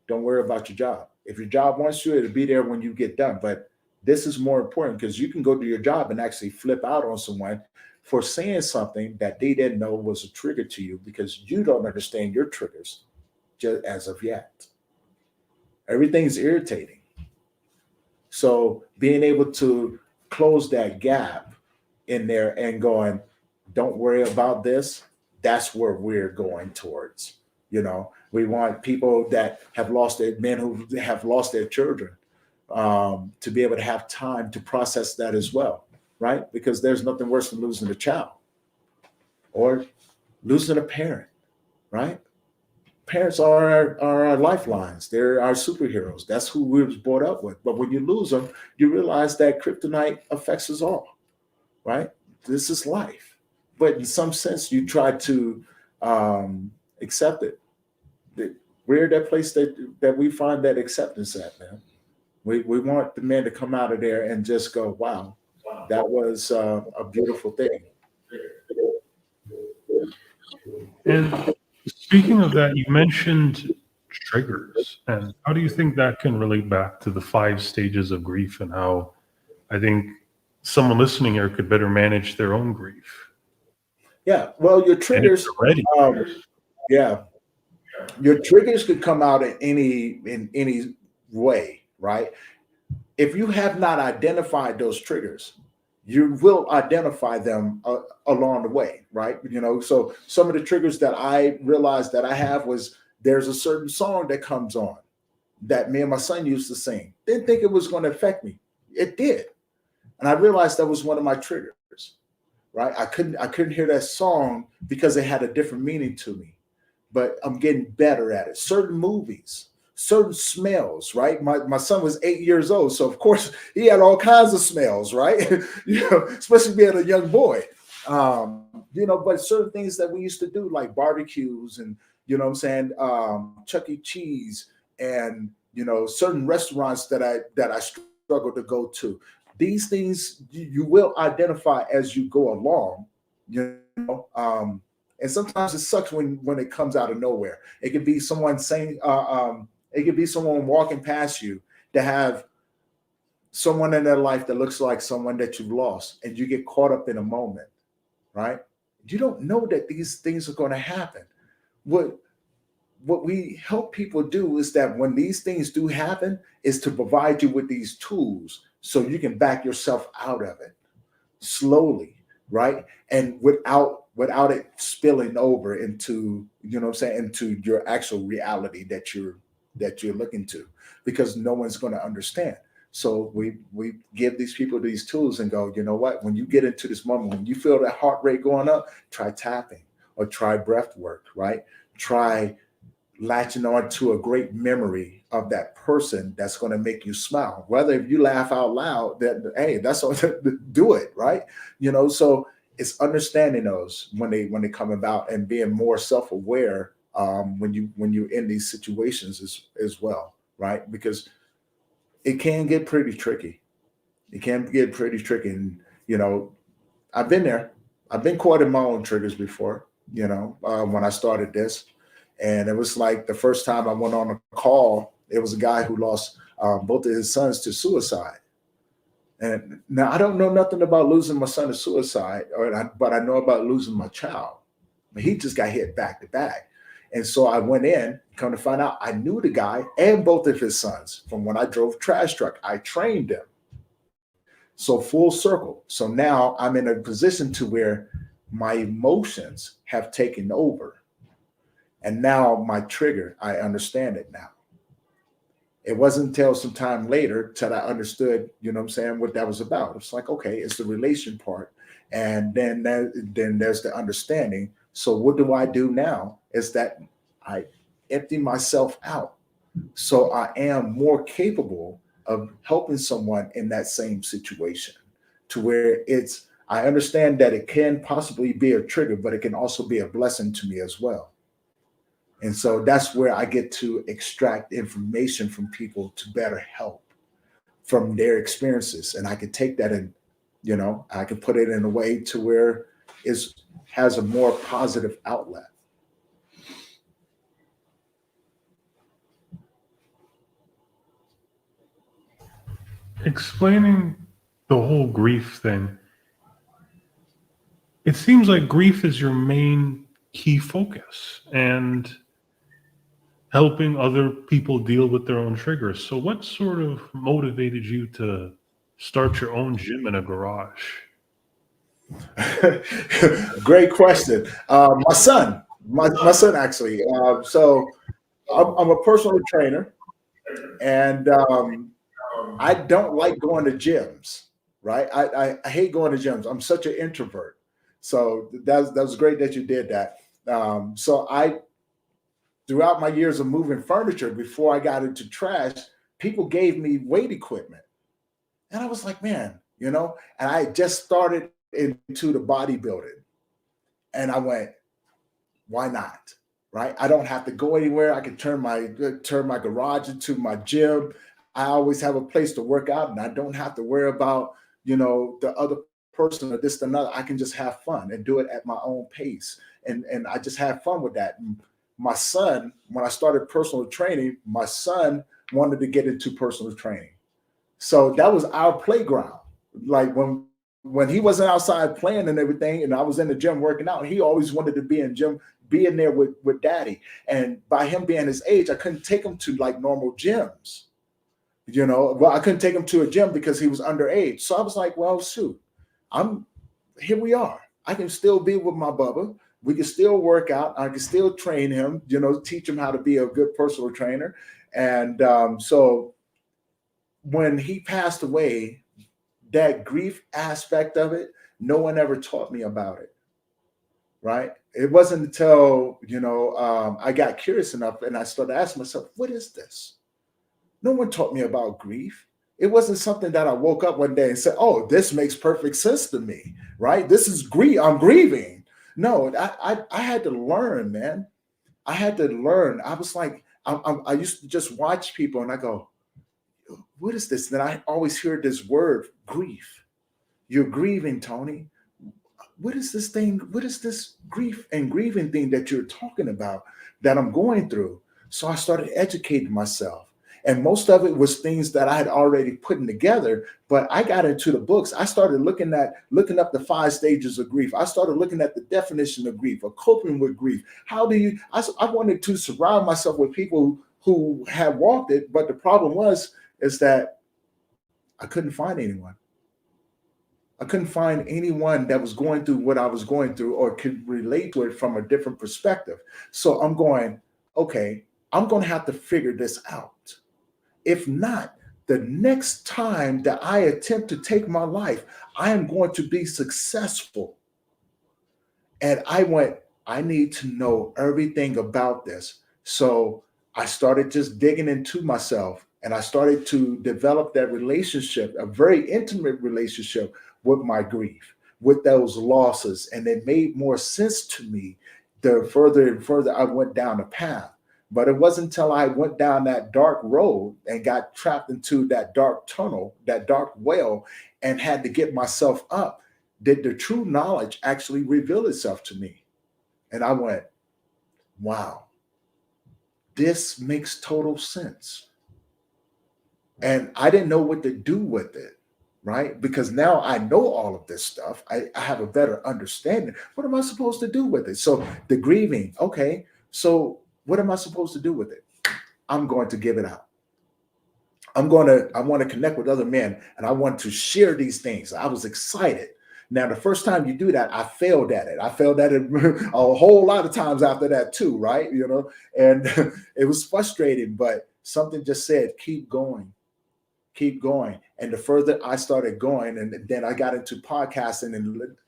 Don't worry about your job. If your job wants you, it'll be there when you get done. But this is more important, because you can go to your job and actually flip out on someone for saying something that they didn't know was a trigger to you, because you don't understand your triggers just as of yet. Everything's irritating. So being able to close that gap in there and going, don't worry about this, that's where we're going towards. You know, we want people that have lost their men who have lost their children to be able to have time to process that as well, right? Because there's nothing worse than losing a child or losing a parent, right? Parents are our lifelines. They're our superheroes. That's who we was brought up with. But when you lose them, you realize that kryptonite affects us all, right? This is life. But in some sense, you try to accept it. We're that place that we find that acceptance at, man. We want the men to come out of there and just go, wow, that was a beautiful thing.
And speaking of that, you mentioned triggers. And how do you think that can relate back to the 5 stages of grief and how I think someone listening here could better manage their own grief?
Yeah. Well, your
And if
triggers,
you're ready,
yeah, your triggers could come out in any way, right? If you have not identified those triggers, you will identify them along the way, right? So some of the triggers that I realized that I have was there's a certain song that comes on that me and my son used to sing. Didn't think it was going to affect me. It did. And I realized that was one of my triggers, right? I couldn't hear that song because it had a different meaning to me, but I'm getting better at it. Certain movies, certain smells, right? My son was 8 years old, so of course he had all kinds of smells, right? Especially being a young boy. But certain things that we used to do, like barbecues and what I'm saying, Chuck E. Cheese, and certain restaurants that I struggle to go to. These things you will identify as you go along, and sometimes it sucks when it comes out of nowhere. It could be someone saying, it could be someone walking past you to have someone in their life that looks like someone that you've lost, and you get caught up in a moment, right? You don't know that these things are going to happen. What we help people do is that when these things do happen, is to provide you with these tools so you can back yourself out of it slowly, right? And without it spilling over into, into your actual reality that you're looking to, because no one's going to understand. So we give these people these tools and go, you know what? When you get into this moment, when you feel that heart rate going up, try tapping or try breath work, right? Try latching on to a great memory of that person that's going to make you smile. Whether if you laugh out loud, that hey, that's all, do it, right? So it's understanding those when they come about, and being more self-aware when you're in these situations as well, right? Because it can get pretty tricky. It can get pretty tricky, and I've been there. I've been caught in my own triggers before. When I started this, and it was like the first time I went on a call, it was a guy who lost both of his sons to suicide. And now I don't know nothing about losing my son to suicide, but I know about losing my child. He just got hit back to back. And so I went in, come to find out, I knew the guy and both of his sons from when I drove trash truck. I trained them. So full circle. So now I'm in a position to where my emotions have taken over. And now my trigger, I understand it now. It wasn't until some time later that I understood, what that was about. It's like, okay, it's the relation part. And then there's the understanding. So what do I do now is that I empty myself out. So I am more capable of helping someone in that same situation, to where I understand that it can possibly be a trigger, but it can also be a blessing to me as well. And so that's where I get to extract information from people to better help from their experiences. And I can take that and, I can put it in a way to where it has a more positive outlet.
explaining the whole grief thing, it seems like grief is your main key focus and helping other people deal with their own triggers. So, what sort of motivated you to start your own gym in a garage?
Great question. My son actually. So I'm a personal trainer, and I don't like going to gyms, right? I hate going to gyms. I'm such an introvert. So that was great that you did that. So throughout my years of moving furniture, before I got into trash, people gave me weight equipment. And I was like, man, and I just started into the bodybuilding. And I went, why not? Right? I don't have to go anywhere. I can turn my garage into my gym. I always have a place to work out, and I don't have to worry about, the other person or this or another. I can just have fun and do it at my own pace. And I just have fun with that. And my son, when I started personal training, my son wanted to get into personal training. So that was our playground. Like when he wasn't outside playing and everything, and I was in the gym working out, he always wanted to be in gym, be in there with daddy. And by him being his age, I couldn't take him to like normal gyms. Well, I couldn't take him to a gym because he was underage. So I was like, well, shoot, here we are. I can still be with my Bubba. We can still work out. I can still train him, teach him how to be a good personal trainer. And so when he passed away, that grief aspect of it, no one ever taught me about it, right? It wasn't until, I got curious enough and I started asking myself, what is this? No one taught me about grief. It wasn't something that I woke up one day and said, oh, this makes perfect sense to me, right? This is grief. I'm grieving. No, I had to learn, man. I had to learn. I was like, I used to just watch people and I go, what is this? And then I always hear this word, grief. You're grieving, Tony. What is this thing? What is this grief and grieving thing that you're talking about that I'm going through? So I started educating myself. And most of it was things that I had already put together, but I got into the books. I started looking up the 5 stages of grief. I started looking at the definition of grief, of coping with grief. I wanted to surround myself with people who had walked it, but the problem is that I couldn't find anyone. I couldn't find anyone that was going through what I was going through or could relate to it from a different perspective. So I'm going, okay, I'm going to have to figure this out. If not, the next time that I attempt to take my life, I am going to be successful. And I need to know everything about this. So I started just digging into myself and I started to develop that relationship, a very intimate relationship with my grief, with those losses. And it made more sense to me the further and further I went down the path. But it wasn't until I went down that dark road and got trapped into that dark tunnel, that dark well, and had to get myself up, did the true knowledge actually reveal itself to me. And I went, wow, this makes total sense. And I didn't know what to do with it, right? Because now I know all of this stuff. I have a better understanding. What am I supposed to do with it? So the grieving, okay, so what am I supposed to do with it? I'm going to give it out. I want to connect with other men and I want to share these things. I was excited. Now, the first time you do that, I failed at it. I failed at it a whole lot of times after that too, right? And it was frustrating, but something just said, keep going. Keep going. And the further I started going, and then I got into podcasting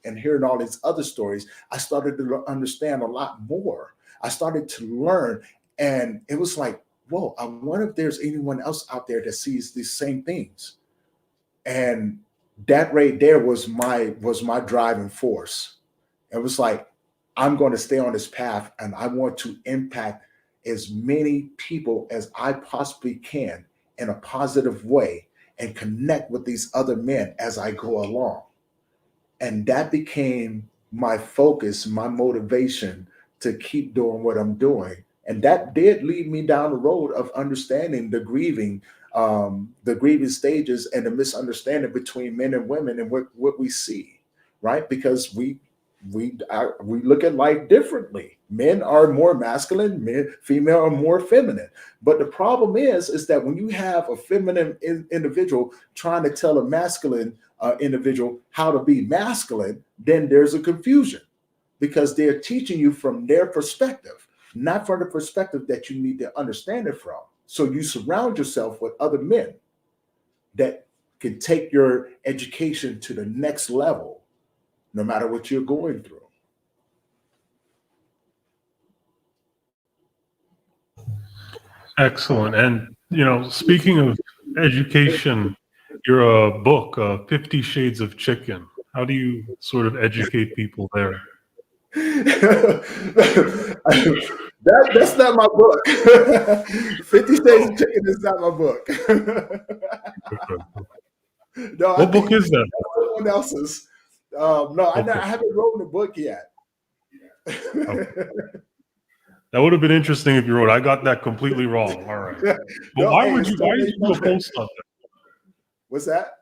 and hearing all these other stories, I started to understand a lot more. I started to learn, and it was like, whoa, I wonder if there's anyone else out there that sees these same things. And that right there was my driving force. It was like, I'm going to stay on this path and I want to impact as many people as I possibly can in a positive way and connect with these other men as I go along. And that became my focus, my motivation to keep doing what I'm doing. And that did lead me down the road of understanding the grieving stages and the misunderstanding between men and women and what we see, right? Because we look at life differently. Men are more masculine, female are more feminine. But the problem is that when you have a feminine individual trying to tell a masculine individual how to be masculine, then there's a confusion because they're teaching you from their perspective, not from the perspective that you need to understand it from. So you surround yourself with other men that can take your education to the next level, no matter what you're going through.
Excellent. And, speaking of education, your book, 50 Shades of Chicken. How do you sort of educate people there?
That's not my book. 50 Shades of Chicken is not my book. No, I
What book
think
is that?
someone else's. No,
Okay.
I haven't written a book yet.
Okay. That would have been interesting if you wrote. I got that completely wrong. All right. But
No,
why
hey,
would
it's
you? Why did
totally
you do a
fine.
post on that?
What's that?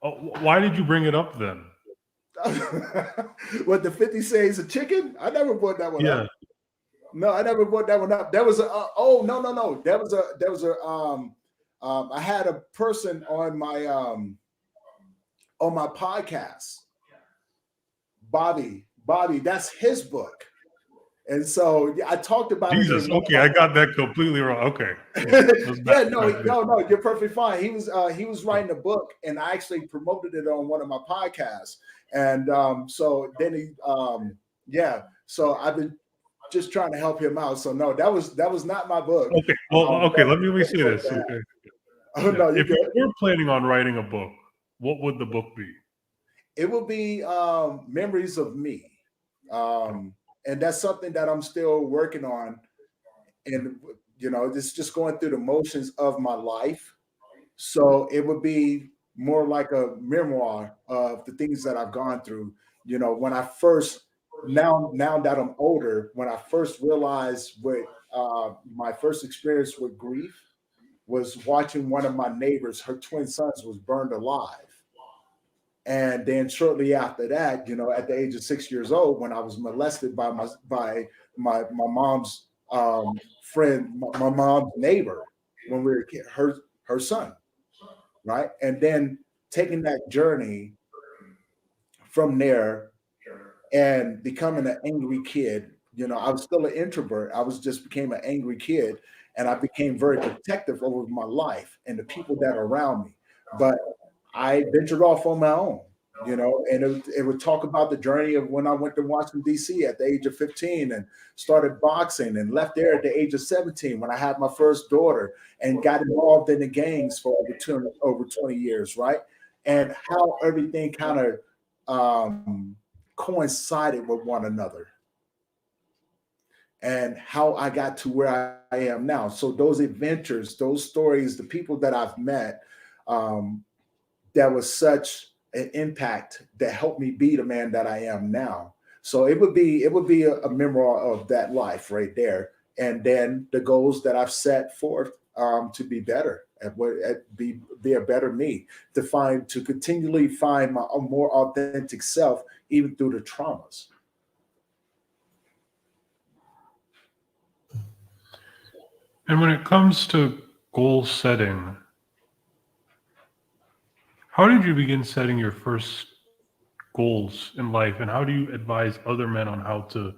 Oh, why did you bring it up then?
What, the 50 Shades of Chicken? I never brought that one
Yeah.
up. No, I never brought that one up. That was a oh no. That was a I had a person on my podcast, Bobby. That's his book. And so yeah, I talked about it
Jesus.
in one of
Okay,
my
I got that completely wrong. Okay. Yeah. Let's back,
yeah, no,
back
no, no, you're perfectly fine. He was writing a book, and I actually promoted it on one of my podcasts. And so then yeah, so I've been just trying to help him out. So no, that was not my book.
Okay. Well, okay.
That
Let
was
me
a
say
great book
this.
to have.
Okay.
Oh
Yeah.
no, you're
If you
good.
were planning on writing a book, what would the book be?
It will be memories of me, and that's something that I'm still working on. And it's just going through the motions of my life. So it would be more like a memoir of the things that I've gone through. When I first, now that I'm older, when I first realized what my first experience with grief was watching one of my neighbors, her twin sons was burned alive. And then shortly after that, at the age of 6 years old, when I was molested by my mom's friend, my mom's neighbor, when we were her son, right? And then taking that journey from there and becoming an angry kid. I was still an introvert. I was just became an angry kid, and I became very protective over my life and the people that are around me. But I ventured off on my own, and it would talk about the journey of when I went to Washington, D.C. at the age of 15 and started boxing, and left there at the age of 17 when I had my first daughter, and got involved in the gangs for over 20 years, right? And how everything kind of coincided with one another, and how I got to where I am now. So those adventures, those stories, the people that I've met, that was such an impact that helped me be the man that I am now. So it would be a memoir of that life right there, and then the goals that I've set forth to be better be a better me, to continually find my a more authentic self even through the traumas.
And when it comes to goal setting, how did you begin setting your first goals in life, and how do you advise other men on how to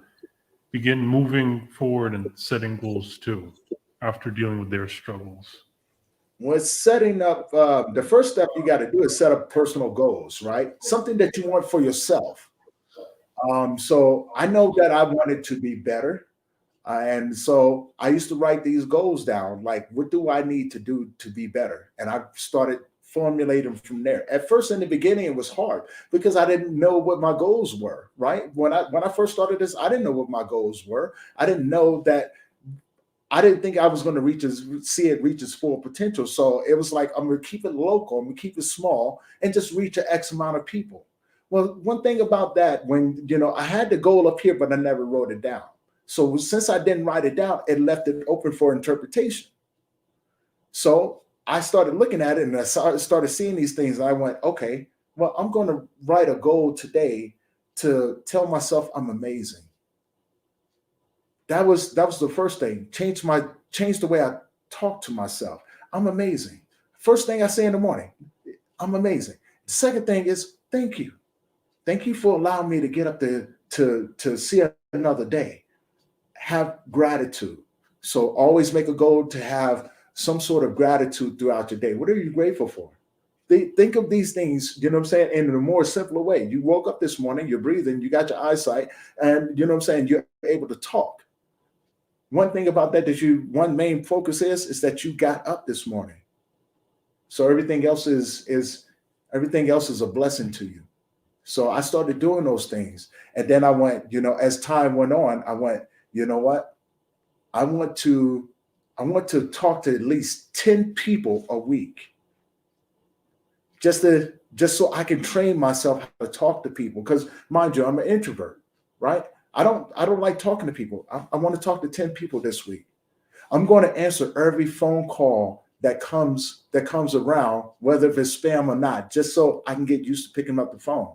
begin moving forward and setting goals too after dealing with their struggles?
When setting up, the first step you got to do is set up personal goals, right? Something that you want for yourself. So I know that I wanted to be better. And so I used to write these goals down, like, what do I need to do to be better? And I started formulating from there. At first, in the beginning, it was hard because I didn't know what my goals were, right? When I first started this, I didn't know what my goals were. I didn't know that. I didn't think I was going to see it reach its full potential. So it was like, I'm going to keep it local, I'm going to keep it small, and just reach an X amount of people. Well, one thing about that, when, I had the goal up here, but I never wrote it down. So since I didn't write it down, it left it open for interpretation. So I started looking at it, and started seeing these things. And I went, okay, well, I'm going to write a goal today to tell myself I'm amazing. That was the first thing. Change the way I talk to myself. I'm amazing. First thing I say in the morning, I'm amazing. The second thing is thank you. Thank you for allowing me to get up to see another day. Have gratitude. So always make a goal to have some sort of gratitude throughout your day. What are you grateful for? Think of these things, you know what I'm saying, in a more simpler way. You woke up this morning, you're breathing, you got your eyesight, and you know what I'm saying, you're able to talk. One thing about that one main focus is that you got up this morning. So everything else is a blessing to you. So I started doing those things. And then I went, as time went on, I went, you know what? I want to talk to at least 10 people a week, just so I can train myself how to talk to people. Because mind you, I'm an introvert, right? I don't like talking to people. I want to talk to 10 people this week. I'm going to answer every phone call that comes around, whether if it's spam or not, just so I can get used to picking up the phone.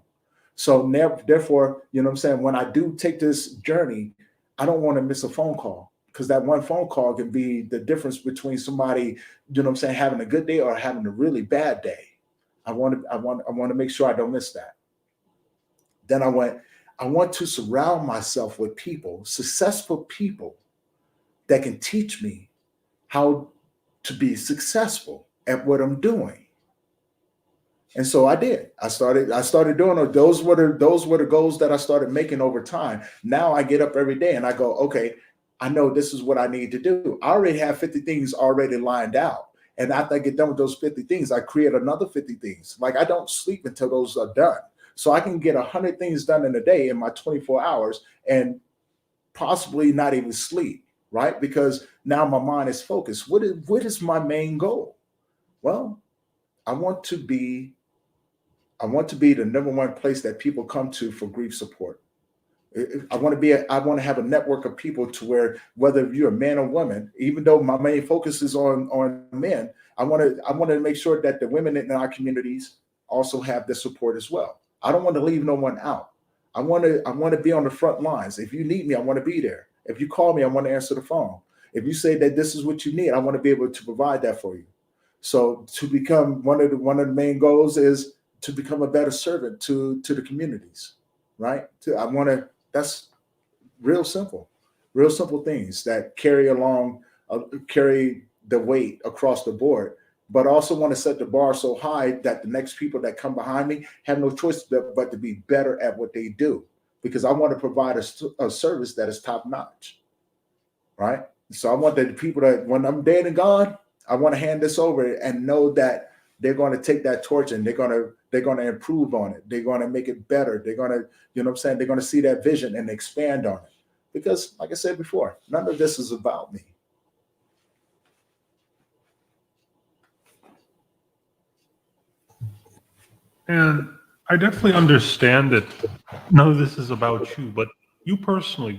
So therefore, you know what I'm saying, when I do take this journey, I don't want to miss a phone call, because that one phone call can be the difference between somebody, you know what I'm saying, having a good day or having a really bad day. I want to make sure I don't miss that. Then I want to surround myself with people, successful people, that can teach me how to be successful at what I'm doing. And so I did. I started doing it. Those were the goals that I started making over time. Now I get up every day and I go, okay, I know this is what I need to do. I already have 50 things already lined out. And after I get done with those 50 things, I create another 50 things. Like, I don't sleep until those are done. So I can get 100 things done in a day in my 24 hours and possibly not even sleep, right? Because now my mind is focused. What is my main goal? Well, I want to be I want to be the number one place that people come to for grief support. I want to have a network of people to where, whether you're a man or woman, even though my main focus is on men, I want to make sure that the women in our communities also have the support as well. I don't want to leave no one out. I want to be on the front lines. If you need me, I want to be there. If you call me, I want to answer the phone. If you say that this is what you need, I want to be able to provide that for you. So to become one of the main goals is to become a better servant to the communities, right? I want to. That's real simple things that carry the weight across the board. But also want to set the bar so high that the next people that come behind me have no choice but to be better at what they do, because I want to provide a service that is top notch, right? So I want the people that, when I'm dead and gone, I want to hand this over and know that they're going to take that torch and they're going to improve on it. They're going to make it better. They're going to, you know what I'm saying? They're going to see that vision and expand on it. Because, like I said before, none of this is about me.
And I definitely understand that none of this is about you, but you personally,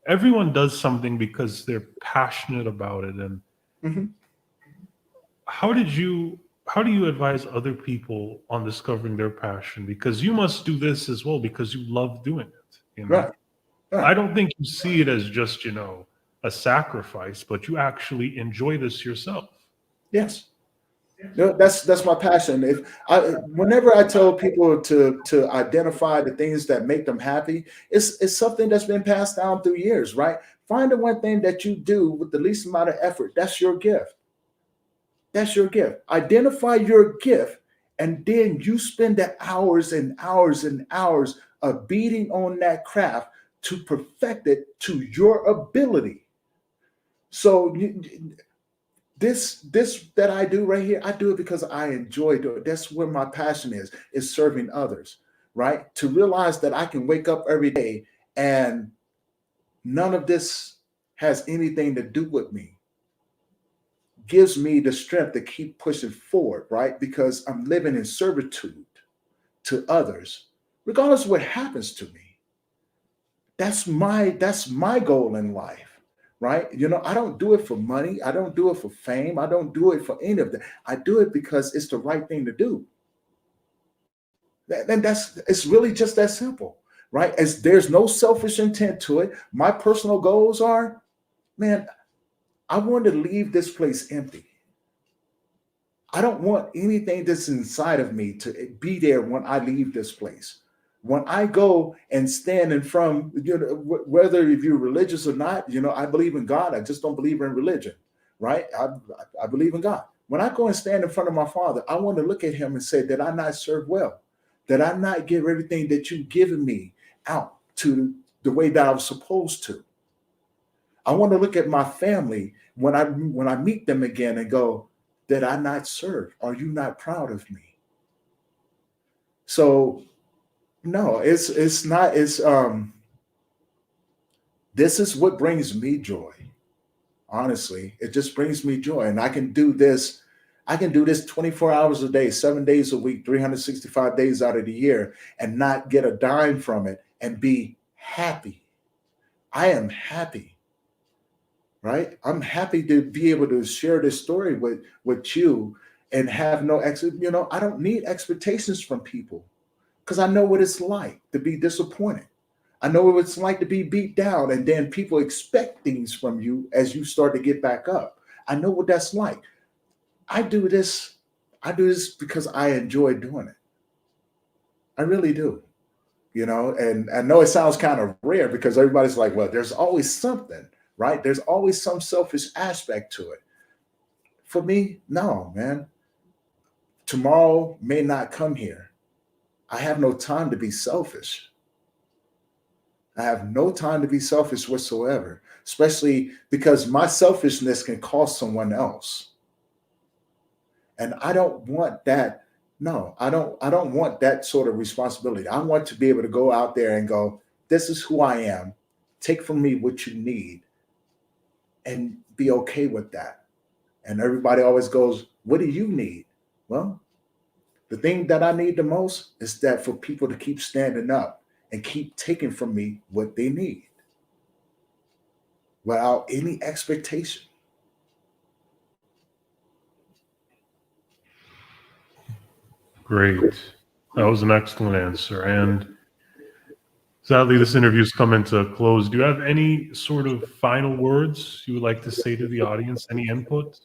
everyone does something because they're passionate about it. And
Mhm.
how did you, how do you advise other people on discovering their passion? Because you must do this as well because you love doing it.
Right, right.
I don't think you see it as just, a sacrifice, but you actually enjoy this yourself.
Yes. No, that's my passion. Whenever I tell people to identify the things that make them happy, it's something that's been passed down through years, right? Find the one thing that you do with the least amount of effort. That's your gift. That's your gift. Identify your gift, and then you spend the hours and hours and hours of beating on that craft to perfect it to your ability. So this that I do right here, I do it because I enjoy doing it. That's where my passion is serving others, right? To realize that I can wake up every day and none of this has anything to do with me gives me the strength to keep pushing forward, right? Because I'm living in servitude to others, regardless of what happens to me. That's my goal in life, right? I don't do it for money. I don't do it for fame. I don't do it for any of that. I do it because it's the right thing to do. And it's really just that simple, right? As there's no selfish intent to it. My personal goals are, man, I want to leave this place empty. I don't want anything that's inside of me to be there when I leave this place. When I go and stand in front, whether if you're religious or not, I believe in God. I just don't believe in religion, right? I believe in God. When I go and stand in front of my Father, I want to look at Him and say, "Did I not serve well? Did I not give everything that you've given me out to the way that I was supposed to?" I want to look at my family when I meet them again and go, "Did I not serve? Are you not proud of me?" So no, it's not. This is what brings me joy. Honestly, it just brings me joy. And I can do this. I can do this 24 hours a day, 7 days a week, 365 days out of the year, and not get a dime from it and be happy. I am happy, right? I'm happy to be able to share this story with you and have no I don't need expectations from people because I know what it's like to be disappointed. I know what it's like to be beat down and then people expect things from you as you start to get back up. I know what that's like. I do this. I do this because I enjoy doing it. I really do. And I know it sounds kind of rare because everybody's like, well, there's always something, right? There's always some selfish aspect to it. For me, no, man. Tomorrow may not come here. I have no time to be selfish. I have no time to be selfish whatsoever, especially because my selfishness can cost someone else. And I don't want that. No, I don't want that sort of responsibility. I want to be able to go out there and go, this is who I am. Take from me what you need and be okay with that. And everybody always goes, what do you need? Well, the thing that I need the most is that for people to keep standing up and keep taking from me what they need without any expectation.
Great. That was an excellent answer. And sadly, this interview's coming to a close. Do you have any sort of final words you would like to say to the audience? Any input?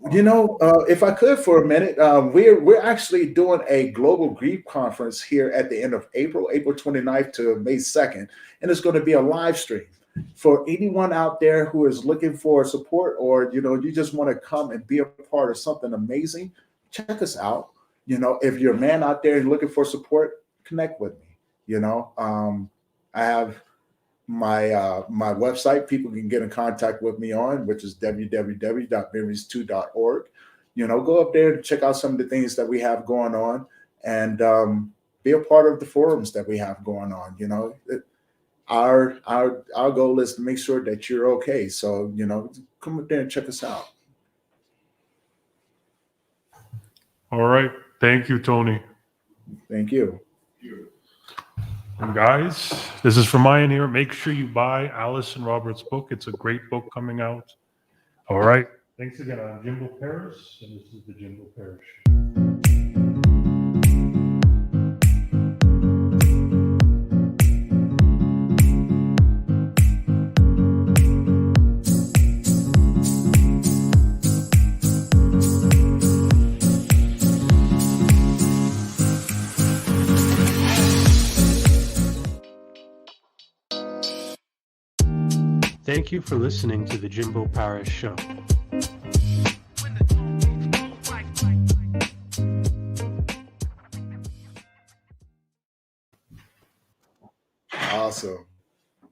If I could for a minute, we're actually doing a global grief conference here at the end of April 29th to May 2nd, and it's going to be a live stream for anyone out there who is looking for support, or you just want to come and be a part of something amazing. Check us out. If you're a man out there and looking for support, connect with me. I have my website people can get in contact with me on, which is www.memories2.org. Go up there and check out some of the things that we have going on, and be a part of the forums that we have going on. Our goal is to make sure that you're okay. So come up there and check us out.
All right. Thank you, Tony.
Thank you.
And guys, this is from my end here. Make sure you buy Allison Roberts' book. It's a great book coming out. All right. Thanks again. I'm Jimbo Parrish, and this is the Jimbo Parrish Show. Thank you for listening to the Jimbo Parrish Show.
Awesome.